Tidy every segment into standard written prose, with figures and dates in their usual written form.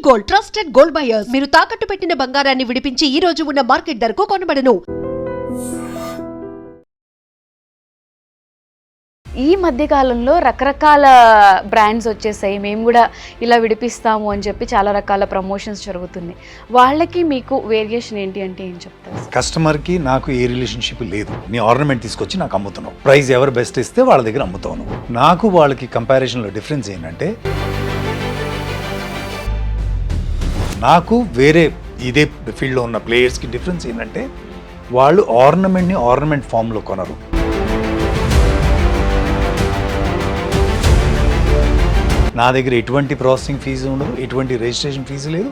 Gold, trusted gold buyers. మీరు తాకట్టు పెట్టిన బంగారాన్ని విడిపించి ఈ రోజు ఉన్న మార్కెట్ ధరకు కొనబడను. ఈ మధ్య కాలంలో రకరకాల బ్రాండ్స్ వచ్చేసాయి. మేము కూడా ఇలా విడిపిస్తాము అని చెప్పి చాలా రకాల ప్రమోషన్స్ జరుగుతున్నాయి. వాళ్ళకి మీకు వేరియేషన్ ఏంటి అంటే ఏం చెప్తారు? కస్టమర్కి నాకు ఏ రిలేషన్షిప్ లేదు. నీ ఆర్నమెంట్ తీసుకొచ్చి నాకు అమ్ముతున్నావు, ప్రైస్ ఎవరు బెస్ట్ ఇస్తే వాళ్ళ దగ్గర అమ్ముతావు. నాకు వాళ్ళకి కంపారిజన్లో డిఫరెన్స్ ఏంటంటే, నాకు వేరే ఇదే ఫీల్డ్లో ఉన్న ప్లేయర్స్కి డిఫరెన్స్ ఏంటంటే, వాళ్ళు ఆర్నమెంట్ని ఆర్నమెంట్ ఫామ్లో కొనరు. నా దగ్గర ఎటువంటి ప్రాసెసింగ్ ఫీజు ఉండదు, ఎటువంటి రిజిస్ట్రేషన్ ఫీజు లేదు,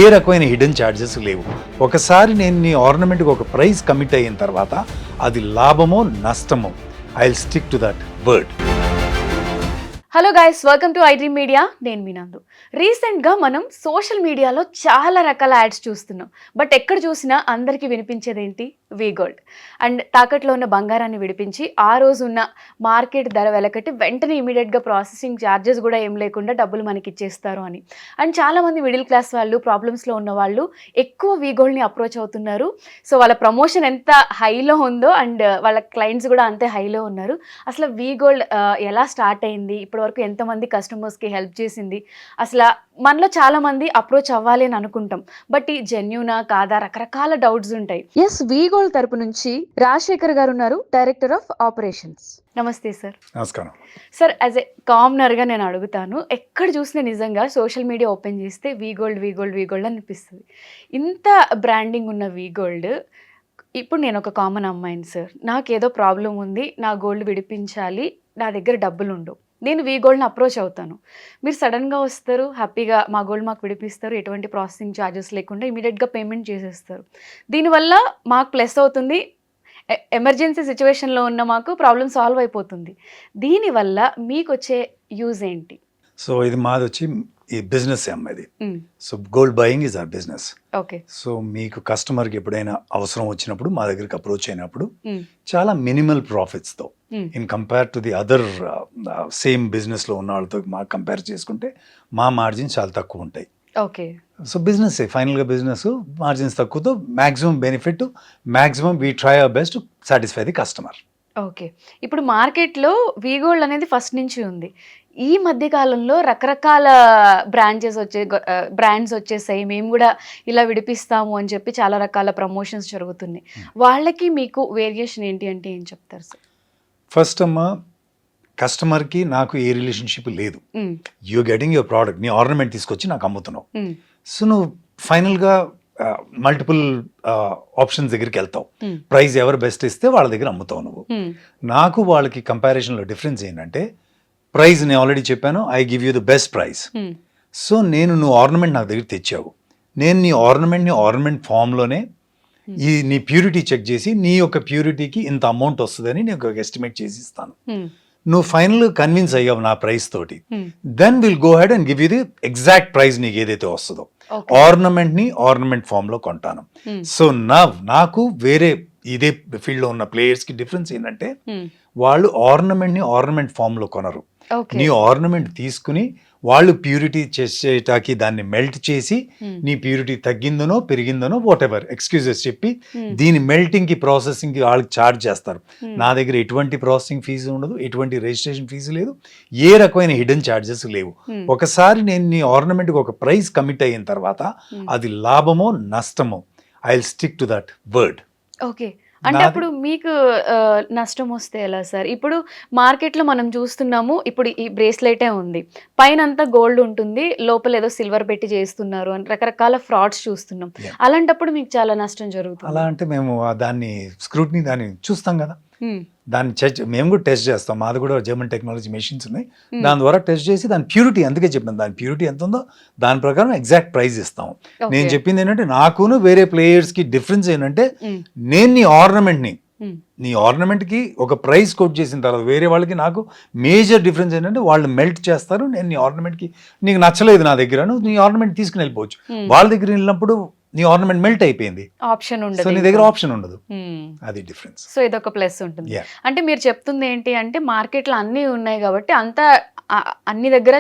ఏ రకమైన హిడెన్ ఛార్జెస్ లేవు. ఒకసారి నేను నీ ఆర్నమెంట్కి ఒక ప్రైస్ కమిట్ అయిన తర్వాత అది లాభమో నష్టమో, I will stick to that word. Hello guys, welcome to iDream media. నేను మీ నందు. రీసెంట్గా మనం సోషల్ మీడియాలో చాలా రకాల యాడ్స్ చూస్తున్నాం. బట్ ఎక్కడ చూసినా అందరికీ వినిపించేది ఏంటి? We gold. అండ్ తాకట్లో ఉన్న బంగారాన్ని విడిపించి ఆ రోజు ఉన్న మార్కెట్ ధర వెలకట్టి వెంటనే ఇమీడియట్గా ప్రాసెసింగ్ ఛార్జెస్ కూడా ఏం లేకుండా డబ్బులు మనకి ఇచ్చేస్తారు అని. అండ్ చాలామంది మిడిల్ క్లాస్ వాళ్ళు, ప్రాబ్లమ్స్లో ఉన్న వాళ్ళు ఎక్కువ వీ గోల్డ్ని అప్రోచ్ అవుతున్నారు. సో వాళ్ళ ప్రమోషన్ ఎంత హైలో ఉందో అండ్ వాళ్ళ క్లయింట్స్ కూడా అంతే హైలో ఉన్నారు. అసలు వీ గోల్డ్ ఎలా స్టార్ట్ అయింది, వరకు ఎంతమంది కస్టమర్స్కి హెల్ప్ చేసింది, అసలు మనలో చాలా మంది అప్రోచ్ అవ్వాలి అని అనుకుంటాం. బట్ ఈ జెన్యూనా కాదా, రకరకాల డౌట్స్ ఉంటాయి. ఎస్, వీ గోల్డ్ తరపు నుంచి రాజశేఖర్ గారు ఉన్నారు, డైరెక్టర్ ఆఫ్ ఆపరేషన్స్. నమస్తే సార్. నమస్కారం సార్. యాజ్ ఎ కామనర్గా నేను అడుగుతాను, ఎక్కడ చూసినా నిజంగా సోషల్ మీడియా ఓపెన్ చేస్తే we gold we gold we gold అనిపిస్తుంది. ఇంత బ్రాండింగ్ ఉన్న వీ గోల్డ్, ఇప్పుడు నేను ఒక కామన్ అమ్మాయిని సార్, నాకేదో ప్రాబ్లం ఉంది, నా గోల్డ్ విడిపించాలి, నా దగ్గర డబ్బులు ఉండవు, నేను వీ గోల్డ్ని అప్రోచ్ అవుతాను. మీరు సడన్గా వస్తారు, హ్యాపీగా మా గోల్డ్ మాకు విడిపిస్తారు, ఎటువంటి ప్రాసెసింగ్ ఛార్జెస్ లేకుండా ఇమీడియట్గా పేమెంట్ చేసేస్తారు. దీనివల్ల మాకు ప్లస్ అవుతుంది, ఎమర్జెన్సీ సిచ్యువేషన్లో ఉన్న మాకు ప్రాబ్లం సాల్వ్ అయిపోతుంది. దీనివల్ల మీకు వచ్చే యూజ్ ఏంటి? సో ఇది మాది వచ్చి ఈ బిజినెస్ అమ్మది. So gold buying is our business. Okay. So మీకు కస్టమర్కి ఎప్పుడైనా అవసరం వచ్చినప్పుడు మా దగ్గరికి అప్రోచ్ అయినప్పుడు చాలా మినిమల్ ప్రాఫిట్స్తో in compare to the other same బిజినెస్లో ఉన్న వాళ్ళతో మాకు కంపేర్ చేసుకుంటే మా మార్జిన్స్ చాలా తక్కువ ఉంటాయి. ఓకే. సో బిజినెస్ ఫైనల్గా బిజినెస్ మార్జిన్స్ తక్కువతో maximum benefit, maximum we try our best to satisfy the customer. Okay. ఇప్పుడు మార్కెట్లో వీ గోల్డ్ అనేది ఫస్ట్ నుంచి ఉంది. ఈ మధ్య కాలంలో రకరకాల బ్రాండ్స్ వచ్చేసాయి. మేము కూడా ఇలా విడిపిస్తాము అని చెప్పి చాలా రకాల ప్రమోషన్స్ జరుగుతున్నాయి. వాళ్ళకి మీకు వేరియేషన్ ఏంటి అంటే ఏం చెప్తారు సార్? ఫస్ట్ అమ్మ, కస్టమర్కి నాకు ఏ రిలేషన్షిప్ లేదు. యూ గెటింగ్ యువర్ ప్రోడక్ట్, నీ ఆర్నమెంట్ తీసుకొచ్చి నాకు అమ్ముతున్నావు. సో నువ్వు ఫైనల్గా మల్టిపుల్ ఆప్షన్స్ దగ్గరికి వెళ్తావు, ప్రైస్ ఎవరు బెస్ట్ ఇస్తే వాళ్ళ దగ్గర అమ్ముతావు నువ్వు. నాకు వాళ్ళకి కంపారిజన్లో డిఫరెన్స్ ఏంటంటే, ప్రైస్ నేను ఆల్రెడీ చెప్పాను, I give you the best price. So నువ్వు ఆర్నమెంట్ నాకు దగ్గర తెచ్చావు, నేను నీ ఆర్నమెంట్ ఫామ్లోనే నీ ప్యూరిటీ చెక్ చేసి నీ యొక్క ప్యూరిటీకి ఇంత అమౌంట్ వస్తుందని నేను ఒక ఎస్టిమేట్ చేసి ఇస్తాను. నువ్వు ఫైనల్ కన్విన్స్ అయ్యావు నా ప్రైస్ తోటి, then will go head and give you the exact price నీకు ఏదైతే వస్తుందో. ఆర్నమెంట్ ఫామ్లో కొంటాను. సో నాకు వేరే ఇదే ఫీల్డ్లో ఉన్న ప్లేయర్స్కి డిఫరెన్స్ ఏంటంటే, వాళ్ళు ఆర్నమెంట్ ఫామ్లో కొనరు. నీ ఆర్నమెంట్ తీసుకుని వాళ్ళు ప్యూరిటీ చేసేటాకి దాన్ని మెల్ట్ చేసి నీ ప్యూరిటీ తగ్గిందనో పెరిగిందనో వాట్ ఎవర్ ఎక్స్క్యూజెస్ చెప్పి దీని మెల్టింగ్కి ప్రాసెసింగ్కి వాళ్ళకి ఛార్జ్ చేస్తారు. నా దగ్గర ఎటువంటి ప్రాసెసింగ్ ఫీజు ఉండదు, ఎటువంటి రిజిస్ట్రేషన్ ఫీజు లేదు, ఏ రకమైన హిడెన్ ఛార్జెస్ లేవు. ఒకసారి నేను నీ ఆర్నమెంట్కి ఒక ప్రైస్ కమిట్ అయిన తర్వాత అది లాభమో నష్టమో, I will stick to that word. Okay. అంటే అప్పుడు మీకు నష్టం వస్తే ఎలా సార్? ఇప్పుడు మార్కెట్లో మనం చూస్తున్నాము, ఇప్పుడు ఈ బ్రేస్లెటే ఉంది, పైన అంతా గోల్డ్ ఉంటుంది, లోపల ఏదో సిల్వర్ పెట్టి చేస్తున్నారు అని రకరకాల ఫ్రాడ్స్ చూస్తున్నాం. అలాంటప్పుడు మీకు చాలా నష్టం జరుగుతుంది. అలా అంటే మేము దాన్ని స్క్రూటినీ దాన్ని చూస్తాం కదా, దాన్ని మేము కూడా టెస్ట్ చేస్తాం. మాది కూడా జర్మన్ టెక్నాలజీ మెషిన్స్ ఉన్నాయి, దాని ద్వారా టెస్ట్ చేసి దాని ప్యూరిటీ, అందుకే చెప్పాను దాని ప్యూరిటీ ఎంత ఉందో దాని ప్రకారం ఎగ్జాక్ట్ ప్రైస్ ఇస్తాము. నేను చెప్పింది ఏంటంటే, నాకును వేరే ప్లేయర్స్కి డిఫరెన్స్ ఏంటంటే, నేను నీ ఆర్నమెంట్కి ఒక ప్రైస్ కోట్ చేసిన తర్వాత వేరే వాళ్ళకి నాకు మేజర్ డిఫరెన్స్ ఏంటంటే, వాళ్ళు మెల్ట్ చేస్తారు, నేను నీ ఆర్నమెంట్కి నీకు నచ్చలేదు నా దగ్గర, నువ్వు నీ ఆర్నమెంట్ తీసుకుని వెళ్ళిపోవచ్చు. వాళ్ళ దగ్గర వెళ్ళినప్పుడు నీ ఆర్నమెంట్ మెల్ట్ అయిపోయింది, ఆప్షన్ సో ఉండదు నీ దగ్గర ఆప్షన్ ఉండదు. అది డిఫరెన్స్. సో ఇదొక ప్లస్ ఉంటుంది. Yeah. అంటే మీరు చెప్తుంది ఏంటి అంటే మార్కెట్లో అన్నీ ఉన్నాయి కాబట్టి అంతా అన్ని దగ్గర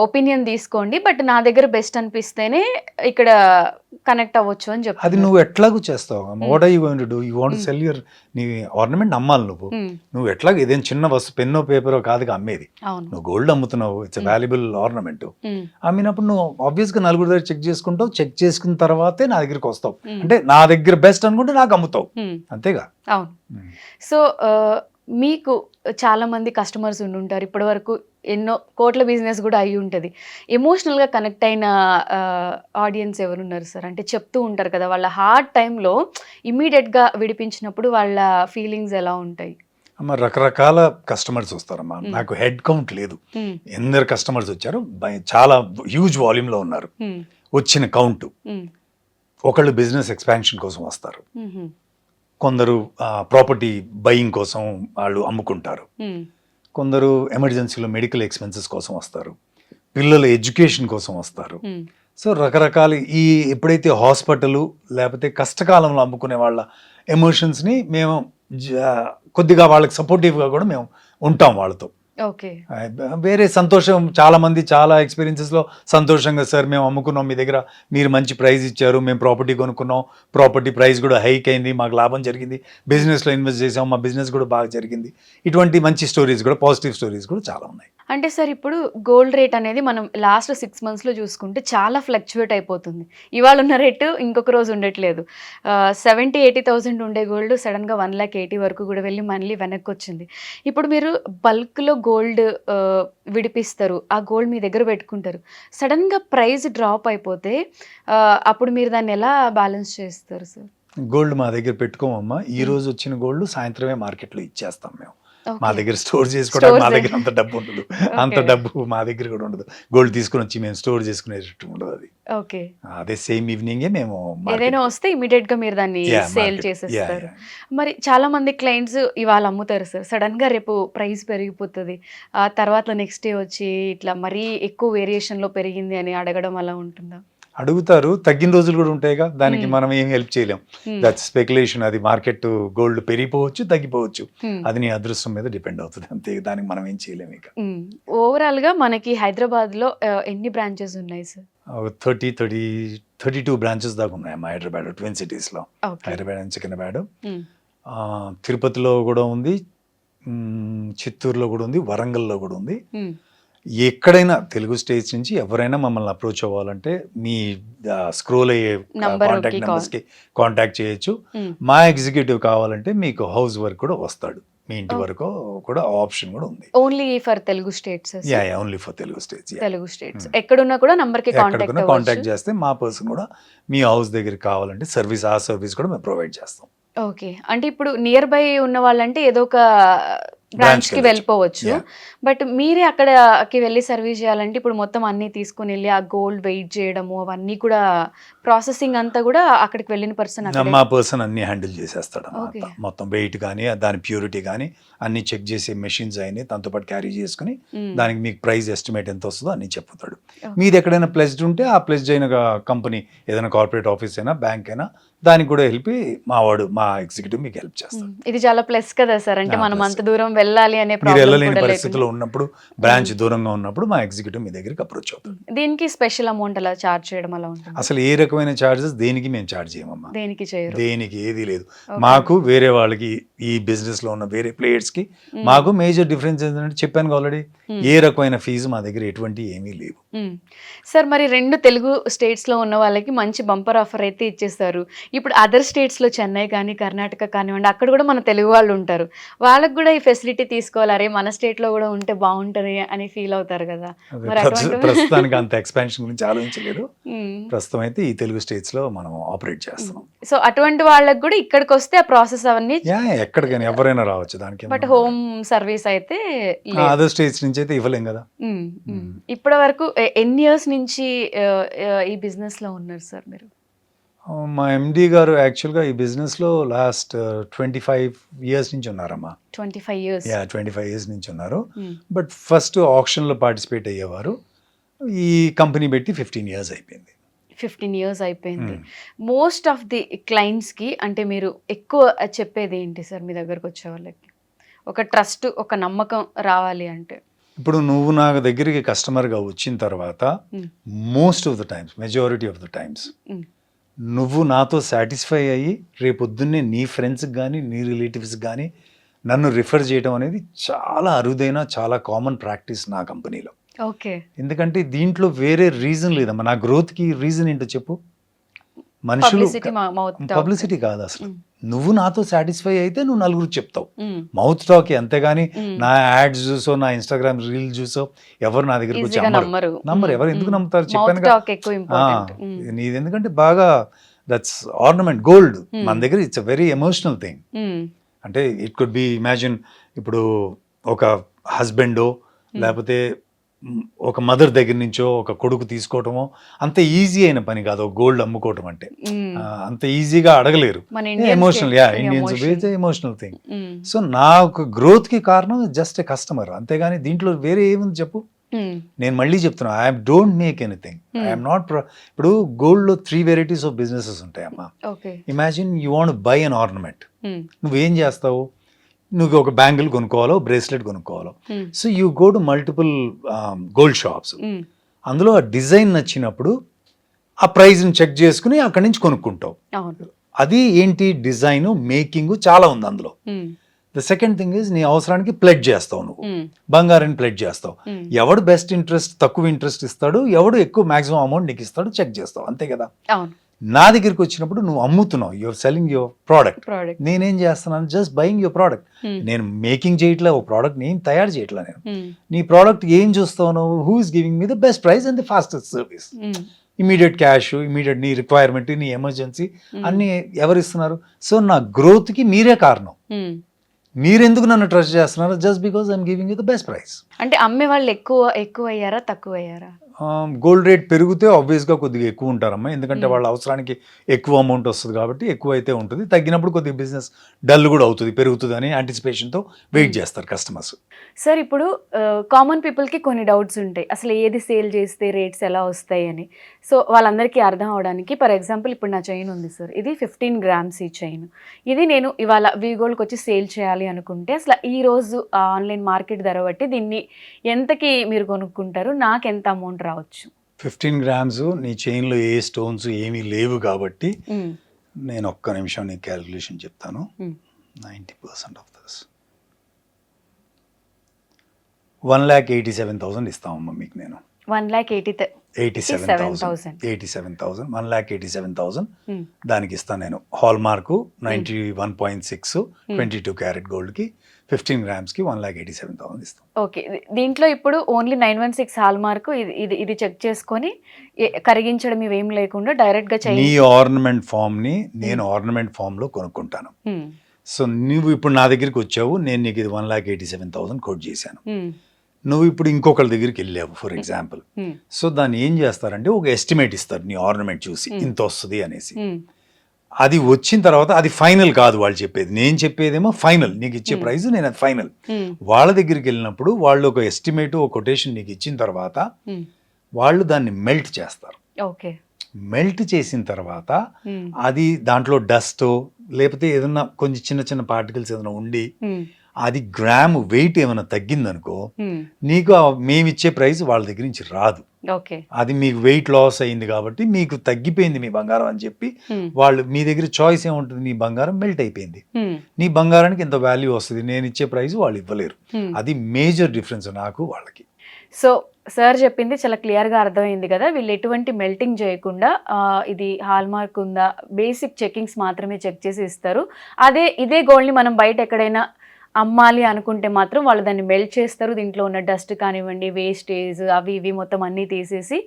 ఒపీనియన్ తీసుకోండి, బట్ నా దగ్గర బెస్ట్ అనిపిస్తేనే ఇక్కడ కనెక్ట్ అవ్వచ్చు అని అది చెప్తున్నారు. నువ్వు ఎట్లాగూ చేస్తావు. What are you going to do? You want sell your నీ ఆర్నమెంట్ అమ్మాలి నువ్వు. నువ్వు ఎట్లాగ ఇదేం చిన్న వస్తువు పెన్నో పేపరో కాదుగా అమ్మేది. అవును. నువ్వు గోల్డ్ అమ్ముతున్నావు, ఇట్స్ వాల్యుబుల్ ఆర్నమెంట్. అమ్మినప్పుడు నువ్వు ఆబ్వియస్ గా నలుగురు దగ్గర చెక్ చేసుకుంటావు, చెక్ చేసుకున్న తర్వాతే నా దగ్గరికి వస్తావు. అంటే నా దగ్గర బెస్ట్ అనుకుంటే నాకు అమ్ముతావు, అంతేగా. అవును. సో మీకు చాలా మంది కస్టమర్స్ ఉండుంటారు, ఇప్పటి వరకు ఎన్నో కోట్ల బిజినెస్ కూడా అయి ఉంటుంది. ఎమోషనల్గా కనెక్ట్ అయిన ఆడియన్స్ ఎవరున్నారు సార్? అంటే చెప్తూ ఉంటారు కదా, వాళ్ళ హార్డ్ టైంలో ఇమీడియట్గా విడిపించినప్పుడు వాళ్ళ ఫీలింగ్స్ ఎలా ఉంటాయి? అమ్మ రకరకాల కస్టమర్స్ వస్తారమ్మా. నాకు హెడ్ కౌంట్ లేదు, ఎందరు కస్టమర్స్ వచ్చారు, చాలా హ్యూజ్ వాల్యూమ్లో ఉన్నారు. వచ్చిన కౌంట్, ఒకళ్ళు బిజినెస్ ఎక్స్పాన్షన్ కోసం వస్తారు, కొందరు ప్రాపర్టీ బయింగ్ కోసం వాళ్ళు అమ్ముకుంటారు, కొందరు ఎమర్జెన్సీలో మెడికల్ ఎక్స్పెన్సెస్ కోసం వస్తారు, పిల్లల ఎడ్యుకేషన్ కోసం వస్తారు. సో రకరకాల ఎప్పుడైతే హాస్పిటల్ లేకపోతే కష్టకాలంలో అమ్ముకునే వాళ్ళ ఎమోషన్స్ని మేము కొద్దిగా వాళ్ళకి సపోర్టివ్గా కూడా మేము ఉంటాం వాళ్ళతో. ఓకే. వేరే సంతోషం, చాలా మంది చాలా ఎక్స్పీరియన్సెస్లో సంతోషంగా, సార్ మేము అమ్ముకున్నాం మీ దగ్గర, మీరు మంచి ప్రైస్ ఇచ్చారు, మేము ప్రాపర్టీ కొనుక్కున్నాం, ప్రాపర్టీ ప్రైస్ కూడా హైక్ అయింది, మాకు లాభం జరిగింది, బిజినెస్లో ఇన్వెస్ట్ చేసాం, మా బిజినెస్ కూడా బాగా జరిగింది. ఇటువంటి మంచి స్టోరీస్ కూడా, పాజిటివ్ స్టోరీస్ కూడా చాలా ఉన్నాయి. అంటే సార్ ఇప్పుడు గోల్డ్ రేట్ అనేది మనం లాస్ట్ 6 monthsలో చూసుకుంటే చాలా ఫ్లక్చువేట్ అయిపోతుంది. ఇవాళ ఉన్న రేటు ఇంకొక రోజు ఉండట్లేదు. 70,000-80,000 ఉండే గోల్డ్ సడన్గా 1,80,000 వరకు కూడా వెళ్ళి మళ్ళీ వెనక్కి వచ్చింది. ఇప్పుడు మీరు బల్క్లో గోల్డ్ విడిపిస్తారు, ఆ గోల్డ్ మీ దగ్గర పెట్టుకుంటారు, సడన్గా ప్రైస్ డ్రాప్ అయిపోతే అప్పుడు మీరు దాన్ని ఎలా బ్యాలెన్స్ చేస్తారు సార్? గోల్డ్ మా దగ్గర పెట్టుకోమమ్మా. ఈ రోజు వచ్చిన గోల్డ్ సాయంత్రమే మార్కెట్లో ఇచ్చేస్తాం మేము. మా దగ్గర స్టోర్ చేసుకోవడానికి మా దగ్గర అంత డబ్బు ఉండదు, అంత డబ్బు మా దగ్గర కూడా ఉండదు. గోల్డ్ తీసుకుని వచ్చి మేము స్టోర్ చేసుకునేటట్టు ఉండదు అది. ఓకే. అదే సేమ్ ఈవినింగే మేము ఏదైనా వస్తే ఇమీడియట్ గా మీరు దాన్ని సేల్ చేసేస్తారు. మరి చాలా మంది క్లయింట్స్ ఇవాళ అమ్ముతారు సార్, సడన్ గా రేపు ప్రైస్ పెరిగిపోతుంది, ఆ తర్వాత నెక్స్ట్ డే వచ్చి ఇట్లా మరీ ఎక్కువ వేరియేషన్ లో పెరిగింది అని అడగడం అలా ఉంటుందా? అడుగుతారు, తగ్గిన రోజులు కూడా ఉంటాయిగా, దానికి మనం ఏం హెల్ప్ చేయలేం. That's speculation. అది మార్కెట్ గోల్డ్ పెరిగిపోవచ్చు, తగ్గిపోవచ్చు, అది నీ అదృష్టం మీద డిపెండ్ అవుతుంది, అంతే. దానికి మనం ఏం చేయలేము. ఇక ఓవరాల్ గా మనకి హైదరాబాద్ లో ఎన్ని బ్రాంచెస్ ఉన్నాయి సార్? 32 బ్రాంచెస్ దాకా ఉన్నాయి మా హైదరాబాద్, ట్విన్ సిటీస్ లో. హైదరాబాద్ అండ్ సికింద్రాబాద్, తిరుపతిలో కూడా ఉంది, చిత్తూరులో కూడా ఉంది, వరంగల్లో కూడా ఉంది. ఎక్కడైనా తెలుగు స్టేట్స్ నుంచి ఎవరైనా మమ్మల్ని అప్రోచ్ అవ్వాలంటే మీ స్క్రోల్ అయ్యే కాంటాక్ట్ నెంబర్స్కి కాంటాక్ట్ చేయొచ్చు. మా ఎగ్జిక్యూటివ్ కావాలంటే మీకు హౌస్ వర్క్ కూడా వస్తాడు, మీ ఇంటి వరకు కూడా ఆప్షన్ కూడా ఉంది. Only for Telugu states? Only for Telugu states. Telugu states ఎక్కడున్నా కూడా నంబర్ కి కాంటాక్ట్ చేస్తే మా పర్సన్ కూడా మీ హౌస్ దగ్గర కావాలంటే ఆ సర్వీస్ కూడా మేము ప్రొవైడ్ చేస్తాం. ఓకే. అంటే ఇప్పుడు నియర్ బై ఉన్న వాళ్ళంటే ఏదో ఒక బ్రాంచ్ కి వెళ్ళిపోవచ్చు, బట్ మీరే అక్కడికి వెళ్ళి సర్వీస్ చేయాలంటే ఇప్పుడు మొత్తం అన్ని తీసుకుని వెళ్ళి ఆ గోల్డ్ వెయిట్ చేయడము అవన్నీ కూడా ప్రాసెసింగ్ అంతా కూడా అక్కడికి వెళ్ళిన పర్సన్ మా పర్సన్ అన్ని హ్యాండిల్ చేసేస్తాడు అన్నమాట. మొత్తం వెయిట్ కానీ దాని ప్యూరిటీ కానీ అన్ని చెక్ చేసే మెషిన్స్ అయినాయి దాంతో పాటు క్యారీ చేసుకుని దానికి మీకు ప్రైస్ ఎస్టిమేట్ ఎంత వస్తుందో అన్ని చెప్పుతాడు. మీది ఎక్కడైనా ప్లెజ్డ్ ఉంటే ఆ ప్లెజ్డ్ అయిన కంపెనీ ఏదైనా కార్పొరేట్ ఆఫీస్ అయినా బ్యాంక్ అయినా దానికి కూడా హెల్ప్ మా ఎగ్జిక్యూటివ్ మీకు హెల్ప్ చేస్తాడు. ఇది చాలా ప్లస్ కదా సార్, అంటే మనం అంత దూరం వెళ్ళాలి అనే వెళ్ళలేని పరిస్థితిలో ఉన్నప్పుడు, బ్రాంచ్ దూరంగా ఉన్నప్పుడు మా ఎగ్జిక్యూటివ్ మీ దగ్గరికి అప్రోచ్ అవుతాడు. దీనికి స్పెషల్ అమౌంట్ అలా చార్జ్ చేయడం అలా ఉంటుంది? అసలు ఏ రకమైన చార్జెస్ దేనికి మేము చార్జ్ చేయమమ్మా, దేనికి చేయరు, దేనికి ఏది లేదు. మాకు వేరే వాళ్ళకి ఈ బిజినెస్ లో ఉన్న వేరే ప్లేయర్స్ కి మాకు మేజర్ డిఫరెన్స్ ఏంటంటే చెప్పాను ఆల్రెడీ, ఏ రకమైన ఫీజు మా దగ్గర ఎటువంటి ఏమీ లేవు. సార్ మరి 2 తెలుగు స్టేట్స్ లో ఉన్న వాళ్ళకి మంచి బంపర్ ఆఫర్ అయితే ఇచ్చేస్తారు. ఇప్పుడు అదర్ స్టేట్స్ లో చెన్నై కానీ కర్ణాటక కానివ్వండి, అక్కడ కూడా మన తెలుగు వాళ్ళు ఉంటారు, వాళ్ళకి కూడా ఈ ఫెసిలిటీ తీసుకోవాలి, అరే మన స్టేట్ లో కూడా ఉంటే బాగుంటది అని ఫీల్ అవుతారు కదా. ప్రస్తుతానికి అంత ఎక్స్పాన్షన్ గురించి ఆలోచించలేదు, ప్రస్తుతం అయితే ఈ తెలుగు స్టేట్స్ లో మనం ఆపరేట్ చేస్తున్నాం. సో అటువంటి వాళ్ళకి కూడా ఇక్కడికి వస్తే ఆ ప్రాసెస్ అవన్నీ ఎక్కడికైనా ఎవరైనా రావచ్చు దానికి, బట్ హోమ్ సర్వీస్ అయితే అదర్ స్టేట్స్ నుంచి అయితే ఇవ్వలేం కదా. ఇప్పటి వరకు ఎన్ని ఇయర్స్ నుంచి ఈ బిజినెస్ లో ఉన్నారు సార్ మీరు? మా ఎండి గారు యాక్చువల్గా ఈ బిజినెస్ లో లాస్ట్ 25 years నుంచి ఉన్నారమ్మా. 25 years? 25 years నుంచి ఉన్నారు. బట్ ఫస్ట్ ఆప్షన్ లో పార్టిసిపేట్ అయ్యేవారు, ఈ కంపెనీ పెట్టి 15 years అయిపోయింది. 15 years అయిపోయింది. Hmm. మోస్ట్ ఆఫ్ ది క్లయింట్స్కి అంటే మీరు ఎక్కువ చెప్పేది ఏంటి సార్ మీ దగ్గరకు వచ్చే వాళ్ళకి? ఒక ట్రస్ట్, ఒక నమ్మకం రావాలి అంటే? ఇప్పుడు నువ్వు నా దగ్గరికి కస్టమర్గా వచ్చిన తర్వాత Hmm. Most of the times, majority of the times Hmm. నువ్వు నాతో సాటిస్ఫై అయ్యి రేపొద్దున్నే నీ ఫ్రెండ్స్కి కానీ నీ రిలేటివ్స్కి కానీ నన్ను రిఫర్ చేయడం అనేది చాలా అరుదైన, చాలా కామన్ ప్రాక్టీస్ నా కంపెనీలో. ఓకే. ఎందుకంటే దీంట్లో వేరే రీజన్ లేదమ్మా. నా గ్రోత్కి రీజన్ ఏంటో చెప్పు. మనుషులు పబ్లిసిటీ కాదు అసలు. నువ్వు నాతో సాటిస్ఫై అయితే నువ్వు నలుగురు చెప్తావు, మౌత్ టాక్. అంతేగాని నా యాడ్స్ చూసో, నా ఇన్స్టాగ్రామ్ రీల్ చూసో ఎవరు నా దగ్గరికి వచ్చి నమ్మరు. ఎవరు ఎందుకు నమ్ముతారు చెప్పాను. నీది ఎందుకంటే బాగా దట్స్ ఆర్నమెంట్, గోల్డ్ మన దగ్గర. It's a very emotional thing. అంటే ఇట్ కుడ్ బి ఇమాజిన్, ఇప్పుడు ఒక హస్బెండో లేకపోతే ఒక మదర్ దగ్గర నుంచో ఒక కొడుకు తీసుకోవటమో అంత ఈజీ అయిన పని కాదు గోల్డ్ అమ్ముకోవటం అంటే. అంత ఈజీగా అడగలేరు. Emotional, Indians emotional thing. So నా ఒక గ్రోత్ కి కారణం జస్ట్ ఏ కస్టమర్, అంతేగాని దీంట్లో వేరే ఏముంది చెప్పు. నేను మళ్ళీ చెప్తున్నా, I don't make anything. I'm not. ఇప్పుడు గోల్డ్ లో 3 varieties ఆఫ్ బిజినెసెస్ ఉంటాయి అమ్మా. Imagine you want buy an ornament. నువ్వేం చేస్తావు? నువ్వు ఒక బ్యాంగిల్ కొనుక్కోవాలో, బ్రేస్లెట్ కొనుక్కోవాలో. So you go to multiple gold shops. అందులో ఆ డిజైన్ నచ్చినప్పుడు ఆ ప్రైజ్ని చెక్ చేసుకుని అక్కడి నుంచి కొనుక్కుంటావు. అది ఏంటి, డిజైన్ మేకింగ్ చాలా ఉంది అందులో. ద సెకండ్ థింగ్ ఈజ్ నీ అవసరానికి ప్లెడ్ చేస్తావు, నువ్వు బంగారాన్ని ప్లెడ్ చేస్తావు. ఎవడు బెస్ట్ ఇంట్రెస్ట్, తక్కువ ఇంట్రెస్ట్ ఇస్తాడు, ఎవడు ఎక్కువ మాక్సిమం అమౌంట్ నీకు ఇస్తాడు, చెక్ చేస్తావు. అంతే కదా. నా దగ్గరికి వచ్చినప్పుడు నువ్వు అమ్ముతున్నావు, యువర్ సెల్లింగ్ యువర్ ప్రోడక్ట్. నేనేం చేస్తున్నాను, జస్ట్ బయింగ్ యువర్ ప్రోడక్ట్. నేను మేకింగ్ చేయట్లే, ఒక ప్రోడక్ట్ నేను తయారు చేయట్లే. నేను నీ ప్రోడక్ట్ ఏం చూస్తావు నువ్వు? Who is giving me the best price and the fastest service. Immediate cash, immediate నీ రిక్వైర్మెంట్, నీ ఎమర్జెన్సీ అన్ని ఎవరు ఇస్తున్నారు? సో నా గ్రోత్కి మీరే కారణం. మీరెందుకు నన్ను ట్రస్ట్ చేస్తున్నారు? Just because I'm giving you the best price. అంటే అమ్మే వాళ్ళు ఎక్కువ అయ్యారా, తక్కువ అయ్యారా? గోల్డ్ రేట్ పెరిగితే ఆబ్వియస్గా కొద్దిగా ఎక్కువ ఉంటారమ్మా, ఎందుకంటే వాళ్ళ అవసరానికి ఎక్కువ అమౌంట్ వస్తుంది కాబట్టి ఎక్కువ అయితే ఉంటుంది. తగ్గినప్పుడు కొద్దిగా బిజినెస్ డల్ కూడా అవుతుంది, పెరుగుతుంది అని యాంటిసిపేషన్తో వెయిట్ చేస్తారు కస్టమర్స్. సార్, ఇప్పుడు కామన్ పీపుల్కి కొన్ని డౌట్స్ ఉంటాయి, అసలు ఏది సేల్ చేస్తే రేట్స్ ఎలా వస్తాయి అని. సో వాళ్ళందరికీ అర్థం అవడానికి, ఫర్ ఎగ్జాంపుల్ ఇప్పుడు నా చైన్ ఉంది సార్, ఇది 15 grams ఈ చైన్. ఇది నేను ఇవాళ వీగోల్డ్కి వచ్చి సేల్ చేయాలి అనుకుంటే అసలు ఈ రోజు ఆన్లైన్ మార్కెట్ ధర బట్టి దీన్ని ఎంతకి మీరు కొనుక్కుంటారు, నాకు ఎంత అమౌంట్ రావచ్చు? 15 grams నీ చైన్లో ఏ స్టోన్స్ ఏమీ లేవు కాబట్టి నేను ఒక్క నిమిషం నీకు క్యాలిక్యులేషన్ చెప్తాను. 90% ఆఫ్ దిస్ 1,87,000 ఇస్తామమ్మా మీకు. నేను 1,87,000 1,87,000 దానికి ఇస్తాను నేను. హాల్ మార్కు 91.6 22 క్యారెట్ గోల్డ్కి 15 grams కి 1,87,000 ఇస్తాం. ఓకే, దీంట్లో ఇప్పుడు ఓన్లీ 916 హాల్ మార్కు ఇది చెక్ చేసుకొని కరిగించడం ఇవేం లేకుండా డైరెక్ట్గా నీ ఆర్నమెంట్ ఫామ్ని నేను ఆర్నమెంట్ ఫామ్లో కొనుక్కుంటాను. సో నువ్వు ఇప్పుడు నా దగ్గరికి వచ్చావు, నేను నీకు ఇది 1,87,000 కోట్ చేశాను. నువ్వు ఇప్పుడు ఇంకొకరి దగ్గరికి వెళ్ళావు ఫర్ ఎగ్జాంపుల్. సో దాన్ని ఏం చేస్తారంటే ఒక ఎస్టిమేట్ ఇస్తారు నీ ఆర్నమెంట్ చూసి, ఇంత వస్తుంది అనేసి. అది వచ్చిన తర్వాత అది ఫైనల్ కాదు వాళ్ళు చెప్పేది, నేను చెప్పేదేమో ఫైనల్. నీకు ఇచ్చే ప్రైస్ నేను అది ఫైనల్. వాళ్ళ దగ్గరికి వెళ్ళినప్పుడు వాళ్ళు ఒక ఎస్టిమేట్, ఒక కొటేషన్ నీకు ఇచ్చిన తర్వాత వాళ్ళు దాన్ని మెల్ట్ చేస్తారు. మెల్ట్ చేసిన తర్వాత అది దాంట్లో డస్ట్ లేకపోతే ఏదన్నా కొంచెం చిన్న చిన్న పార్టికల్స్ ఏదైనా ఉండి అది గ్రామ్ వెయిట్ ఏమైనా తగ్గిందనుకో, నీకు మేమిచ్చే ప్రైస్ వాళ్ళ దగ్గర నుంచి రాదు. అది మీకు వెయిట్ లాస్ అయింది కాబట్టి మీకు తగ్గిపోయింది మీ బంగారం అని చెప్పి వాళ్ళు మీ దగ్గర చాయిస్ ఏముంటుంది, నీ బంగారం మెల్ట్ అయిపోయింది, నీ బంగారానికి ఎంత వాల్యూ వస్తుంది, నేను ఇచ్చే ప్రైస్ వాళ్ళు ఇవ్వలేరు. అది మేజర్ డిఫరెన్స్ నాకు వాళ్ళకి. సో సార్ చెప్పింది చాలా క్లియర్గా అర్థమైంది కదా. వీళ్ళు ఎటువంటి మెల్టింగ్ చేయకుండా ఇది హాల్ మార్క్ ఉందా, బేసిక్ చెకింగ్స్ మాత్రమే చెక్ చేసి ఇస్తారు. ఇదే గోల్డ్ని మనం బయట ఎక్కడైనా అమ్మాలి అనుకుంటే మాత్రం వాళ్ళు దాన్ని మెల్ట్ చేస్తారు. దీంట్లో ఉన్న డస్ట్ కానివ్వండి, వేస్టేజ్ అవి ఇవి మొత్తం అన్ని తీసేసి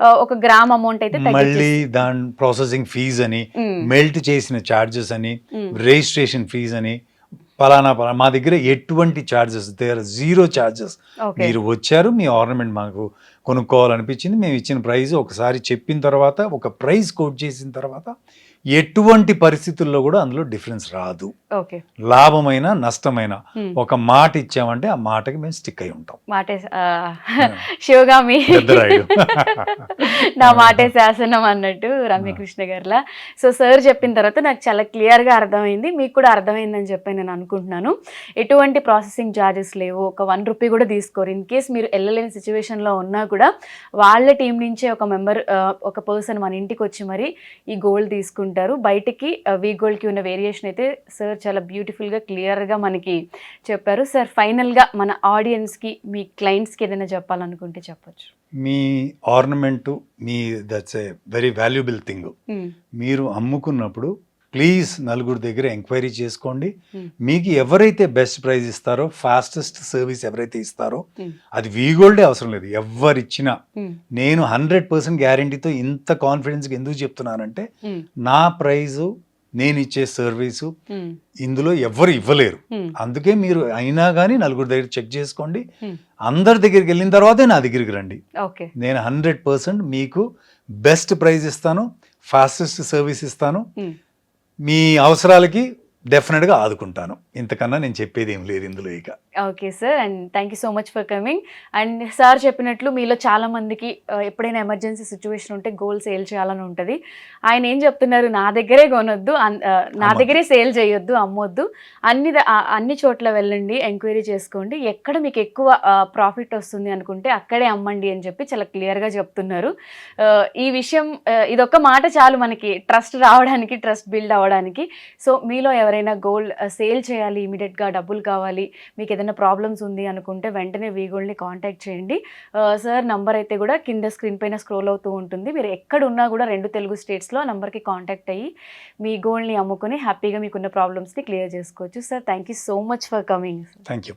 1 గ్రామ్ అమౌంట్ అయితే మళ్ళీ దాని ప్రాసెసింగ్ ఫీజ్ అని, మెల్ట్ చేసిన ఛార్జెస్ అని, రిజిస్ట్రేషన్ ఫీజ్ అని, పలానా మా దగ్గర ఎటువంటి ఛార్జెస్, దేర్ జీరో ఛార్జెస్. మీరు వచ్చారు, మీ ఆర్నమెంట్ మాకు కొనుక్కోవాలనిపించింది, మేము ఇచ్చిన ప్రైస్ ఒకసారి చెప్పిన తర్వాత, ఒక ప్రైస్ కోట్ చేసిన తర్వాత ఎటువంటి పరిస్థితుల్లో కూడా అందులో డిఫరెన్స్ రాదు. ఓకే. లాభమైన నష్టమైన ఒక మాట ఇచ్చామంటే ఆ మాటకి మేము స్టిక్ అయి ఉంటాం. మాటే శివగామి పెద్దరాయుడు. నా మాటే శాసనం అన్నట్టు రమ్యకృష్ణ గారిలా. సో సార్ చెప్పిన తర్వాత నాకు చాలా క్లియర్గా అర్థమైంది, మీకు కూడా అర్థమైందని చెప్పి నేను అనుకుంటున్నాను. ఎటువంటి ప్రాసెసింగ్ ఛార్జెస్ లేవు, ఒక ₹1 కూడా తీసుకోరు. ఇన్ కేస్ మీరు వెళ్ళలేని సిచ్యువేషన్లో ఉన్నా కూడా వాళ్ళ టీం నుంచే ఒక మెంబర్, ఒక పర్సన్ మన ఇంటికి వచ్చి మరి ఈ గోల్డ్ తీసుకుంటారు. బయటికి వీ గోల్డ్కి ఉన్న వేరియేషన్ అయితే సార్ చాలా బ్యూటిఫుల్గా క్లియర్గా మనకి చెప్పారు. సార్ ఫైనల్గా మన ఆడియన్స్కి, మీ క్లయింట్స్కి ఏదైనా చెప్పాలనుకుంటే చెప్పొచ్చు. మీ ఆర్నమెంట్, మీ that's a very valuable thing. మీరు అమ్ముకున్నప్పుడు ప్లీజ్ నలుగురు దగ్గర ఎంక్వైరీ చేసుకోండి. మీకు ఎవరైతే బెస్ట్ ప్రైస్ ఇస్తారో, ఫాస్టెస్ట్ సర్వీస్ ఎవరైతే ఇస్తారో, అది వీగోల్డే అవసరం లేదు, ఎవరిచ్చినా. నేను 100% గ్యారంటీతో ఇంత కాన్ఫిడెన్స్గా ఎందుకు చెప్తున్నానంటే, నా ప్రైజు, నేను ఇచ్చే సర్వీసు ఇందులో ఎవరు ఇవ్వలేరు. అందుకే మీరు అయినా కానీ నలుగురు దగ్గర చెక్ చేసుకోండి. అందరి దగ్గరికి వెళ్ళిన తర్వాతే నా దగ్గరికి రండి. నేను 100% మీకు బెస్ట్ ప్రైస్ ఇస్తాను, ఫాస్టెస్ట్ సర్వీస్ ఇస్తాను, మీ అవసరాలకి డెఫినెట్గా ఆదుకుంటాను. ఇంతకన్నా నేను చెప్పేది ఏం లేదు ఇందులో ఇక. Okay sir, and thank you so much for coming. And sir చెప్పినట్లు మీలో చాలా మందికి ఎప్పుడైనా ఎమర్జెన్సీ సిచ్యువేషన్ ఉంటే గోల్డ్ సేల్ చేయాలని ఉంటుంది. ఆయన ఏం చెప్తున్నారు, నా దగ్గరే కొనొద్దు, నా దగ్గరే సేల్ చేయొద్దు, అమ్మొద్దు, అన్ని చోట్ల వెళ్ళండి, ఎంక్వైరీ చేసుకోండి, ఎక్కడ మీకు ఎక్కువ ప్రాఫిట్ వస్తుంది అనుకుంటే అక్కడే అమ్మండి అని చెప్పి చాలా క్లియర్గా చెప్తున్నారు. ఈ విషయం, ఇదొక్క మాట చాలు మనకి ట్రస్ట్ రావడానికి, ట్రస్ట్ బిల్డ్ అవ్వడానికి. సో మీలో ఎవరైనా గోల్డ్ సేల్ చేయాలి, ఇమీడియట్గా డబ్బులు కావాలి, మీకు ఏదైనా ప్రాబ్లమ్స్ ఉంది అనుకుంటే వెంటనే వీ గోల్డ్ని కాంటాక్ట్ చేయండి. సార్ నంబర్ అయితే కూడా కింద స్క్రీన్ పైన స్క్రోల్ అవుతూ ఉంటుంది. మీరు ఎక్కడ ఉన్నా కూడా 2 తెలుగు స్టేట్స్లో ఆ నంబర్కి కాంటాక్ట్ అయ్యి మీ గోల్డ్ని అమ్ముకొని హ్యాపీగా మీకున్న ప్రాబ్లమ్స్ని క్లియర్ చేసుకోవచ్చు. Sir thank you so much for coming. Thank you.